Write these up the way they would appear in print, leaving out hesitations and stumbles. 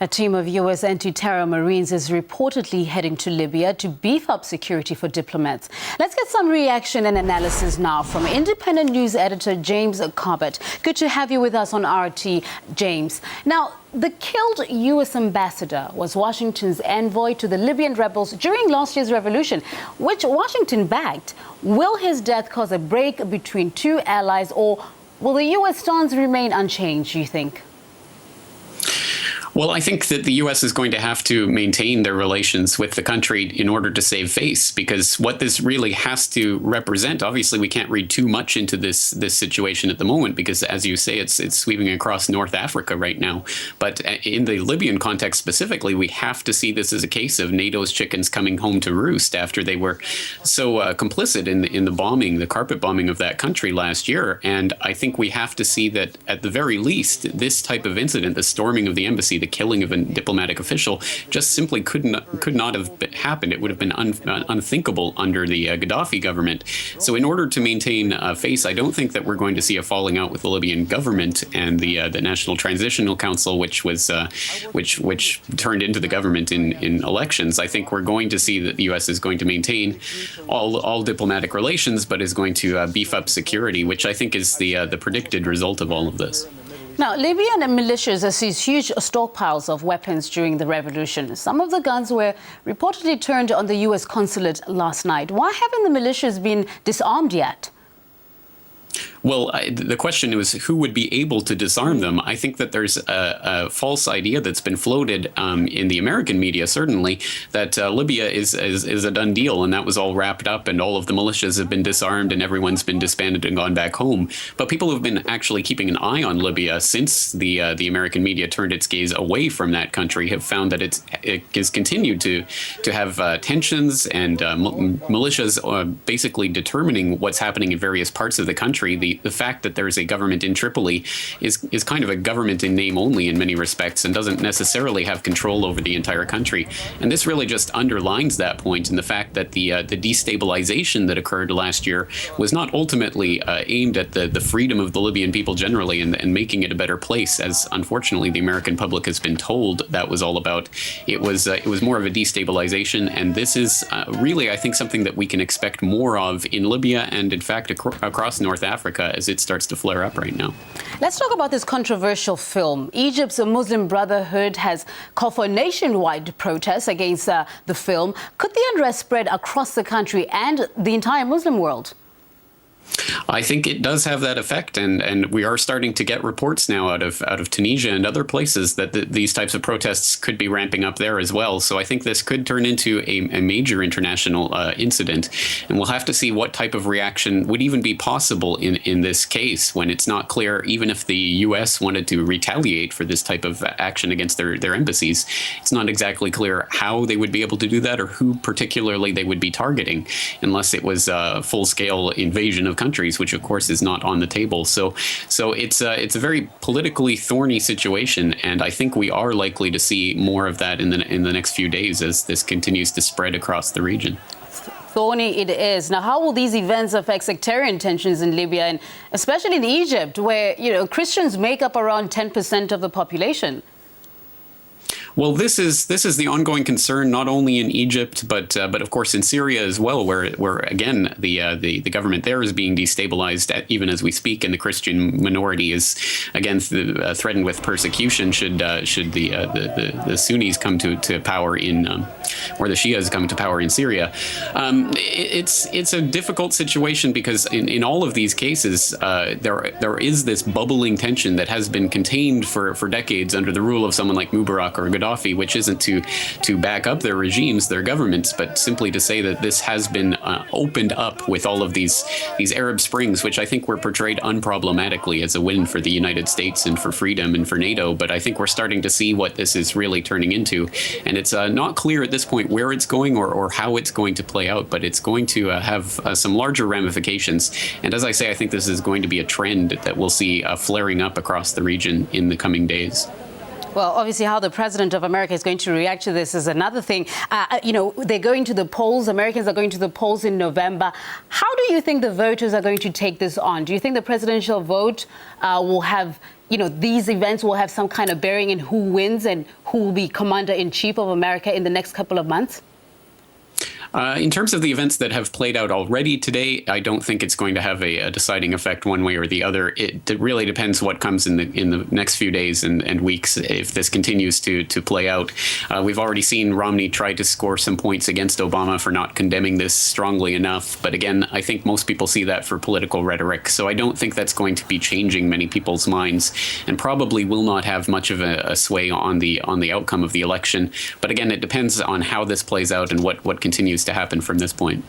A team of U.S. anti-terror Marines is reportedly heading to Libya to beef up security for diplomats. Let's get some reaction and analysis now from independent news editor James Corbett. Good to have you with us on RT, James. Now, the killed U.S. ambassador was Washington's envoy to the Libyan rebels during last year's revolution, which Washington backed. Will his death cause a break between two allies, or will the U.S. stance remain unchanged, you think? Well, I think that the U.S. is going to have to maintain their relations with the country in order to save face, because what this really has to represent, obviously we can't read too much into this situation at the moment, because as you say, it's sweeping across North Africa right now. But in the Libyan context specifically, we have to see this as a case of NATO's chickens coming home to roost after they were so complicit in the bombing, the carpet bombing of that country last year. And I think we have to see that at the very least, this type of incident, the storming of the embassy, the killing of a diplomatic official, just simply could not have happened. It would have been unthinkable under the Gaddafi government. So in order to maintain face, I don't think that we're going to see a falling out with the Libyan government and the National Transitional Council, which turned into the government in elections. I think we're going to see that the U.S. is going to maintain all diplomatic relations, but is going to beef up security, which I think is the predicted result of all of this. Now, Libyan militias seized huge stockpiles of weapons during the revolution. Some of the guns were reportedly turned on the U.S. consulate last night. Why haven't the militias been disarmed yet? Well, the question was who would be able to disarm them. I think that there's a false idea that's been floated in the American media, certainly, that Libya is a done deal and that was all wrapped up and all of the militias have been disarmed and everyone's been disbanded and gone back home. But people who have been actually keeping an eye on Libya since the American media turned its gaze away from that country have found that it has continued to have tensions and militias basically determining what's happening in various parts of the country. The fact that there is a government in Tripoli is kind of a government in name only in many respects and doesn't necessarily have control over the entire country. And this really just underlines that point, and the fact that the destabilization that occurred last year was not ultimately aimed at the freedom of the Libyan people generally and making it a better place, as unfortunately the American public has been told that was all about. It was more of a destabilization, and this is really, I think, something that we can expect more of in Libya and, in fact, across North Africa as it starts to flare up right now. Let's talk about this controversial film. Egypt's Muslim Brotherhood has called for nationwide protests against the film. Could the unrest spread across the country and the entire Muslim world? I think it does have that effect, and we are starting to get reports now out of Tunisia and other places that these types of protests could be ramping up there as well. So I think this could turn into a major international incident, and we'll have to see what type of reaction would even be possible in this case when it's not clear, even if the U.S. wanted to retaliate for this type of action against their embassies, it's not exactly clear how they would be able to do that or who particularly they would be targeting, unless it was a full-scale invasion of countries, which of course is not on the table. So it's a very politically thorny situation, and I think we are likely to see more of that in the next few days as this continues to spread across the region. Thorny it is. Now, how will these events affect sectarian tensions in Libya, and especially in Egypt, where Christians make up around 10% of the population? Well, this is the ongoing concern, not only in Egypt, but of course in Syria as well, where again the government there is being destabilized even as we speak, and the Christian minority is again threatened with persecution should the Sunnis come to power in or the Shias come to power in Syria. It's a difficult situation because in all of these cases there is this bubbling tension that has been contained for decades under the rule of someone like Mubarak or Gaddafi, which isn't to back up their regimes, their governments, but simply to say that this has been opened up with all of these Arab Springs, which I think were portrayed unproblematically as a win for the United States and for freedom and for NATO. But I think we're starting to see what this is really turning into, and it's not clear at this point where it's going or how it's going to play out, but it's going to have some larger ramifications. And as I say, I think this is going to be a trend that we'll see flaring up across the region in the coming days. Well, obviously, how the president of America is going to react to this is another thing. They're going to the polls. Americans are going to the polls in November. How do you think the voters are going to take this on? Do you think the presidential vote will have these events will have some kind of bearing in who wins and who will be commander-in-chief of America in the next couple of months? In terms of the events that have played out already today, I don't think it's going to have a deciding effect one way or the other. It really depends what comes in the next few days and weeks if this continues to play out. We've already seen Romney try to score some points against Obama for not condemning this strongly enough. But again, I think most people see that for political rhetoric. So I don't think that's going to be changing many people's minds and probably will not have much of a sway on the outcome of the election. But again, it depends on how this plays out and what continues to happen from this point.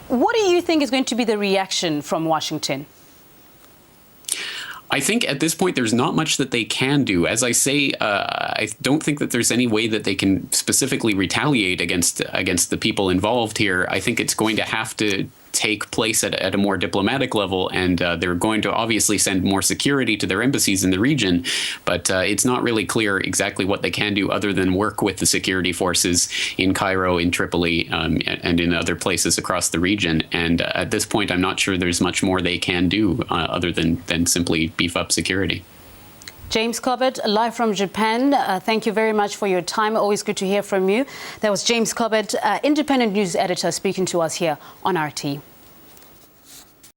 What do you think is going to be the reaction from Washington? I think at this point, there's not much that they can do. As I say, I don't think that there's any way that they can specifically retaliate against the people involved here. I think it's going to have to take place at a more diplomatic level, and they're going to obviously send more security to their embassies in the region, but it's not really clear exactly what they can do other than work with the security forces in Cairo, in Tripoli, and in other places across the region. And at this point, I'm not sure there's much more they can do other than simply beef up security. James Corbett, live from Japan. Thank you very much for your time. Always good to hear from you. That was James Corbett, independent news editor, speaking to us here on RT.